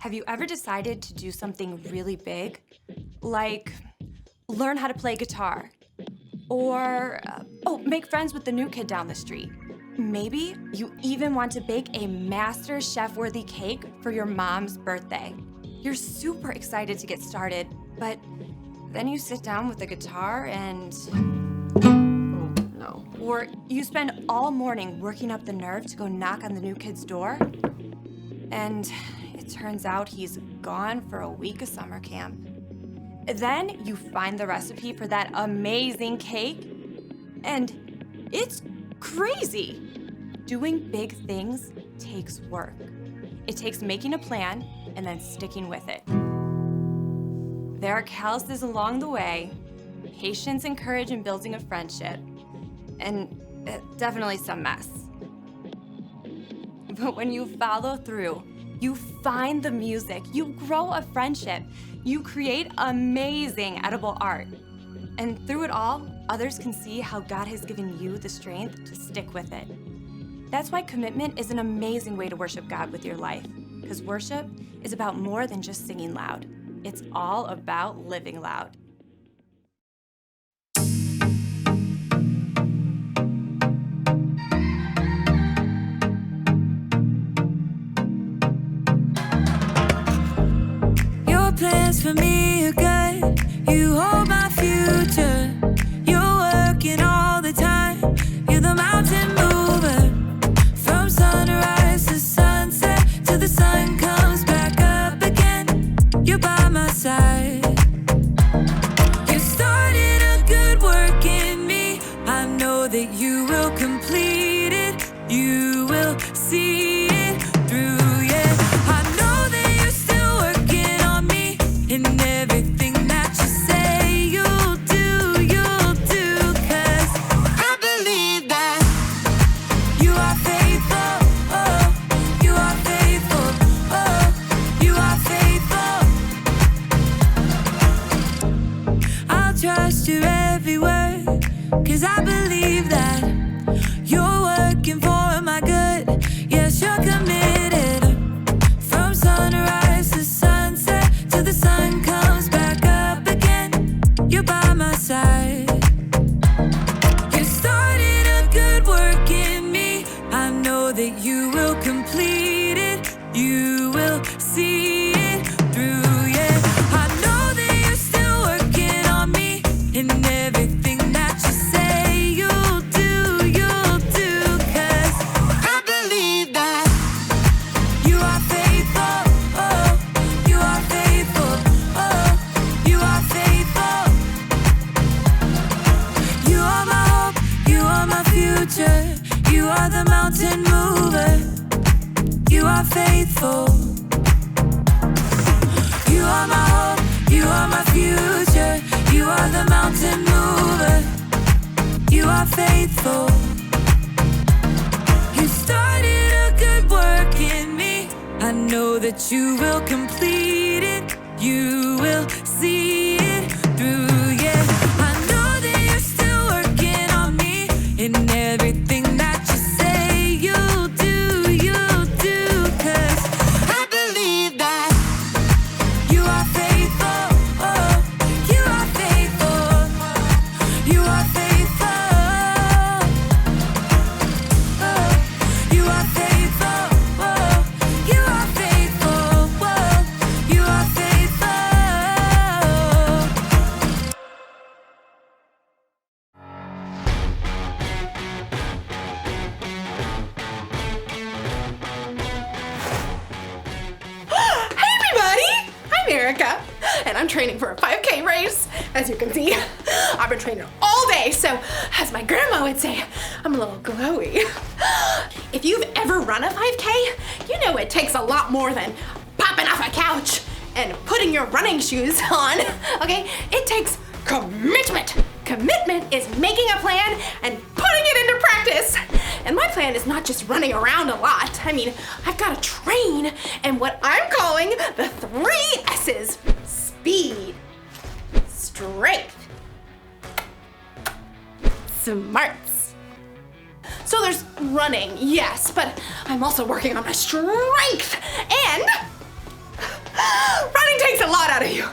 Have you ever decided to do something really big? Like learn how to play guitar? Or, make friends with the new kid down the street? Maybe you even want to bake a master chef-worthy cake for your mom's birthday. You're super excited to get started, but then you sit down with the guitar and... oh, no. Or you spend all morning working up the nerve to go knock on the new kid's door, and it turns out he's gone for a week of summer camp. Then you find the recipe for that amazing cake, and it's crazy. Doing big things takes work. It takes making a plan and then sticking with it. There are calluses along the way, patience and courage in building a friendship, and definitely some mess. But when you follow through, you find the music, you grow a friendship, you create amazing edible art. And through it all, others can see how God has given you the strength to stick with it. That's why commitment is an amazing way to worship God with your life, because worship is about more than just singing loud. It's all about living loud. Plans for me are good. You hold my future. You're working all the time. You're the mountain mover. From sunrise to sunset, till the sun comes back up again. You're by my side. You started a good work in me. I know that you will complete it. You will see it through. In everything that you say you'll do, 'cause I believe that you are faithful, oh, you are faithful, oh, you are faithful. I'll trust your every word, 'cause I believe that you're working for my good. Yes, you're committed. From sunrise to sunset, till the sun comes back up again, you're by my side. You started a good work in me. I know that you will complete it. You will see it through, yeah. I know that you're still working on me. And everything that you say you'll do, 'cause I believe that you are faithful, oh, you are faithful, oh, you are faithful. You are my hope, you are my future. You are the mountain mover. You are faithful. You are my hope, you are my future. You are the mountain mover. You are faithful. You started a good work in me. I know that you will complete it. You will see it through, yeah. I know that you're still working on me. In everything that you say you'll do, 'cause I believe that you are faithful, oh, you are faithful, you are faithful, oh, you are faithful, oh, you are faithful, oh, you are faithful. Hey everybody! I'm Erica, and I'm training for a 5K race. As you can see, I've been training all day, so as my grandma would say, I'm a little glowy. If you've ever run a 5K, you know it takes a lot more than popping off a couch and putting your running shoes on, okay? It takes commitment. Commitment is making a plan and putting it into practice. And my plan is not just running around a lot. I mean, I've got to train in what I'm calling the 3 S's. Speed, strength, smarts. So there's running, yes, but I'm also working on my strength and Running takes a lot out of you.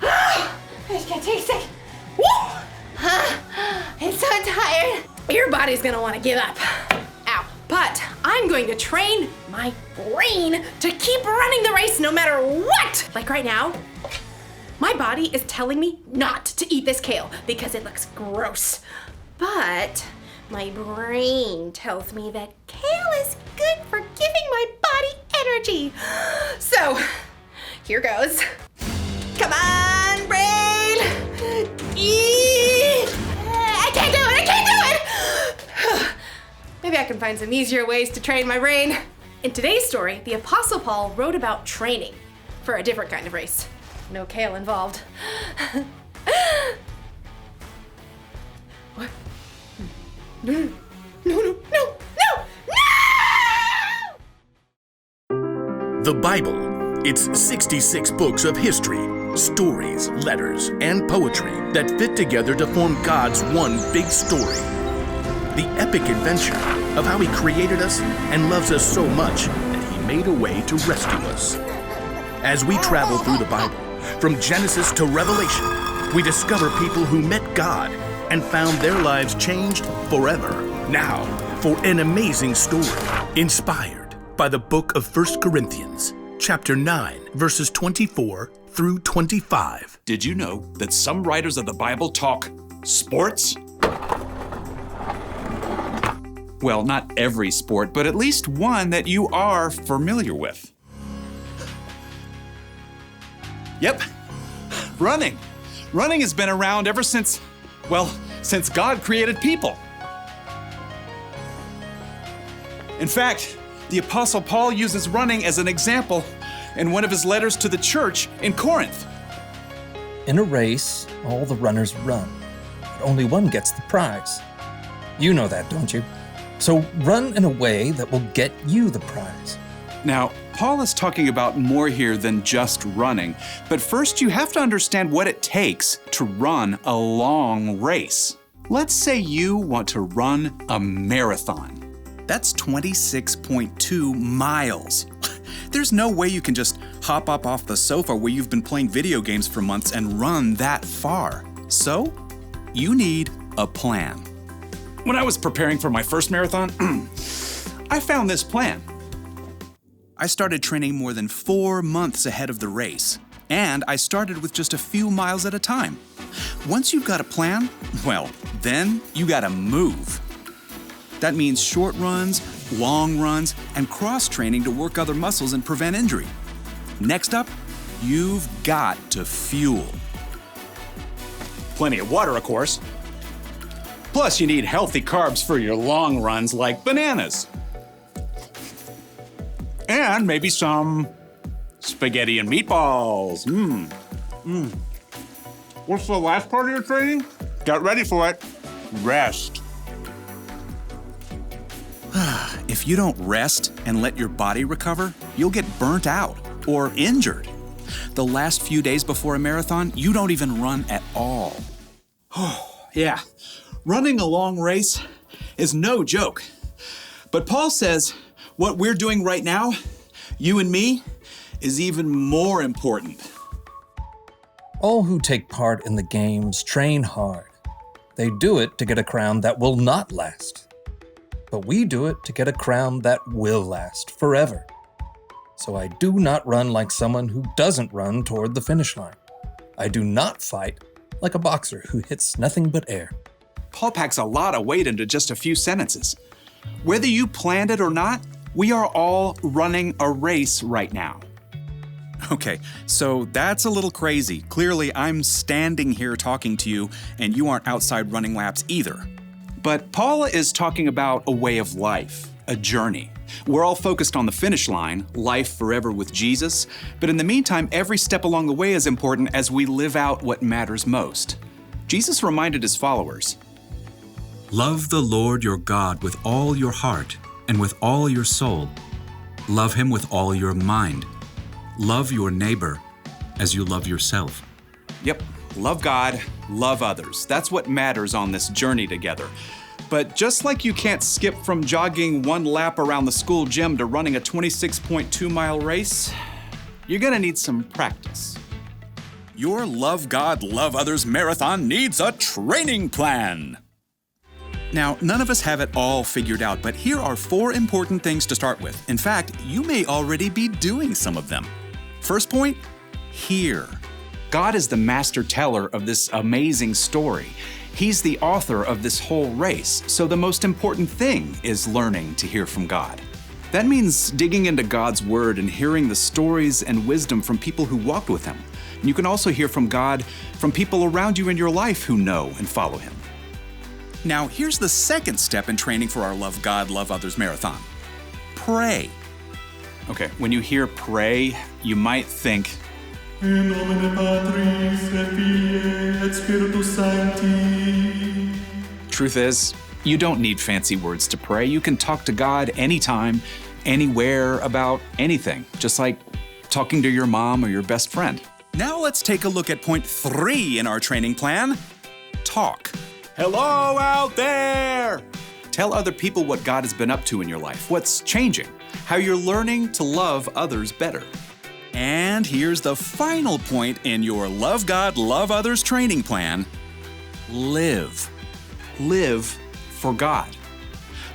I just can't take it. Woo! It's so tired. Your body's gonna want to give up. Ow. But I'm going to train my brain to keep running the race no matter what. Like right now, my body is telling me not to eat this kale because it looks gross. But my brain tells me that kale is good for giving my body energy. So, here goes. Come on, brain! Eat! I can't do it! Maybe I can find some easier ways to train my brain. In today's story, the Apostle Paul wrote about training for a different kind of race. No kale involved. What? No. The Bible. It's 66 books of history, stories, letters, and poetry that fit together to form God's one big story. The epic adventure of how He created us and loves us so much that He made a way to rescue us. As we travel through the Bible, from Genesis to Revelation, we discover people who met God and found their lives changed forever. Now, for an amazing story inspired by the book of 1 Corinthians, chapter 9, verses 24 through 25. Did you know that some writers of the Bible talk sports? Well, not every sport, but at least one that you are familiar with. Yep, running. Running has been around ever since God created people. In fact, the Apostle Paul uses running as an example in one of his letters to the church in Corinth. In a race, all the runners run, but only one gets the prize. You know that, don't you? So run in a way that will get you the prize. Now, Paul is talking about more here than just running, but first you have to understand what it takes to run a long race. Let's say you want to run a marathon. That's 26.2 miles. There's no way you can just hop up off the sofa where you've been playing video games for months and run that far. So, you need a plan. When I was preparing for my first marathon, I found this plan. I started training more than 4 months ahead of the race, and I started with just a few miles at a time. Once you've got a plan, well, then you gotta move. That means short runs, long runs, and cross-training to work other muscles and prevent injury. Next up, you've got to fuel. Plenty of water, of course. Plus, you need healthy carbs for your long runs like bananas. And maybe some spaghetti and meatballs. What's the last part of your training? Get ready for it. Rest. If you don't rest and let your body recover, you'll get burnt out or injured. The last few days before a marathon, you don't even run at all. Yeah, running a long race is no joke. But Paul says what we're doing right now, you and me, is even more important. All who take part in the games train hard. They do it to get a crown that will not last. But we do it to get a crown that will last forever. So I do not run like someone who doesn't run toward the finish line. I do not fight like a boxer who hits nothing but air. Paul packs a lot of weight into just a few sentences. Whether you planned it or not, we are all running a race right now. Okay, so that's a little crazy. Clearly, I'm standing here talking to you, and you aren't outside running laps either. But Paul is talking about a way of life, a journey. We're all focused on the finish line, life forever with Jesus, but in the meantime, every step along the way is important as we live out what matters most. Jesus reminded his followers, Love the Lord your God with all your heart and with all your soul. Love him with all your mind. Love your neighbor as you love yourself. Yep, love God, love others. That's what matters on this journey together. But just like you can't skip from jogging one lap around the school gym to running a 26.2-mile race, you're gonna need some practice. Your Love God, Love Others marathon needs a training plan. Now, none of us have it all figured out, but here are 4 important things to start with. In fact, you may already be doing some of them. First point, hear. God is the master teller of this amazing story. He's the author of this whole race, so the most important thing is learning to hear from God. That means digging into God's Word and hearing the stories and wisdom from people who walked with Him. And you can also hear from God from people around you in your life who know and follow Him. Now, here's the second step in training for our Love God, Love Others marathon. Pray. Okay, when you hear pray, you might think, In nomine Patris et Filii et Spiritus Sancti. Truth is, you don't need fancy words to pray. You can talk to God anytime, anywhere, about anything, just like talking to your mom or your best friend. Now let's take a look at point 3 in our training plan. Talk. Hello out there! Tell other people what God has been up to in your life, what's changing, how you're learning to love others better. And here's the final point in your Love God, Love Others training plan. Live. Live for God.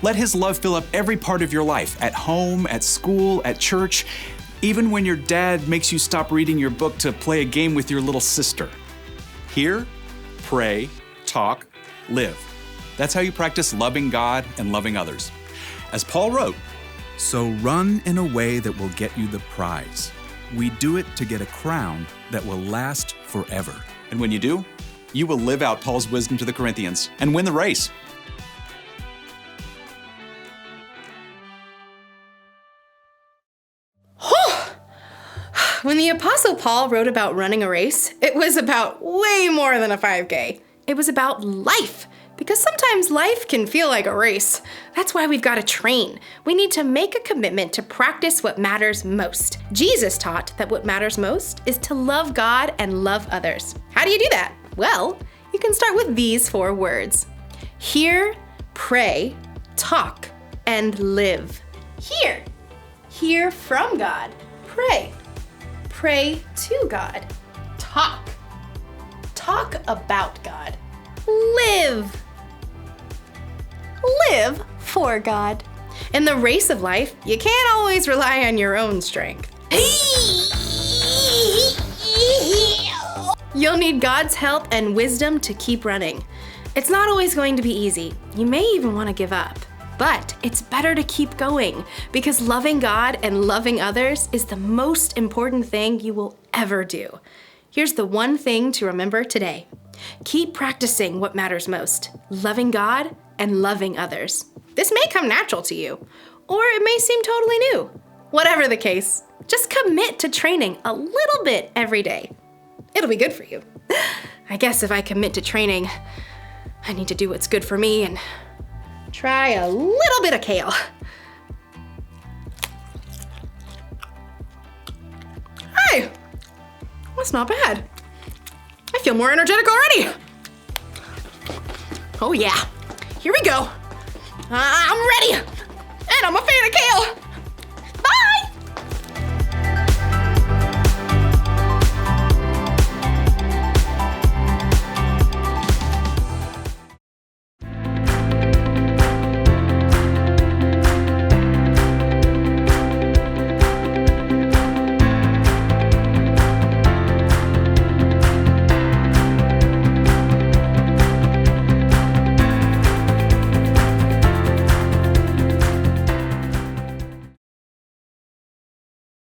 Let His love fill up every part of your life, at home, at school, at church, even when your dad makes you stop reading your book to play a game with your little sister. Hear, pray, talk, live. That's how you practice loving God and loving others. As Paul wrote, So run in a way that will get you the prize. We do it to get a crown that will last forever. and when you do, you will live out Paul's wisdom to the Corinthians and win the race. When the Apostle Paul wrote about running a race, it was about way more than a 5K. It was about life, because sometimes life can feel like a race. That's why we've got to train. We need to make a commitment to practice what matters most. Jesus taught that what matters most is to love God and love others. How do you do that? Well, you can start with these 4 words. Hear, pray, talk, and live. Hear. Hear from God. Pray. Pray to God. Talk. Talk about God. Live. Live for God. In the race of life, you can't always rely on your own strength. You'll need God's help and wisdom to keep running. It's not always going to be easy. You may even want to give up. But it's better to keep going, because loving God and loving others is the most important thing you will ever do. Here's the one thing to remember today. Keep practicing what matters most, loving God and loving others. This may come natural to you, or it may seem totally new. Whatever the case, just commit to training a little bit every day. It'll be good for you. I guess if I commit to training, I need to do what's good for me and try a little bit of kale. Hey, that's not bad. I feel more energetic already. Oh yeah, here we go. I'm ready, and I'm a fan of kale.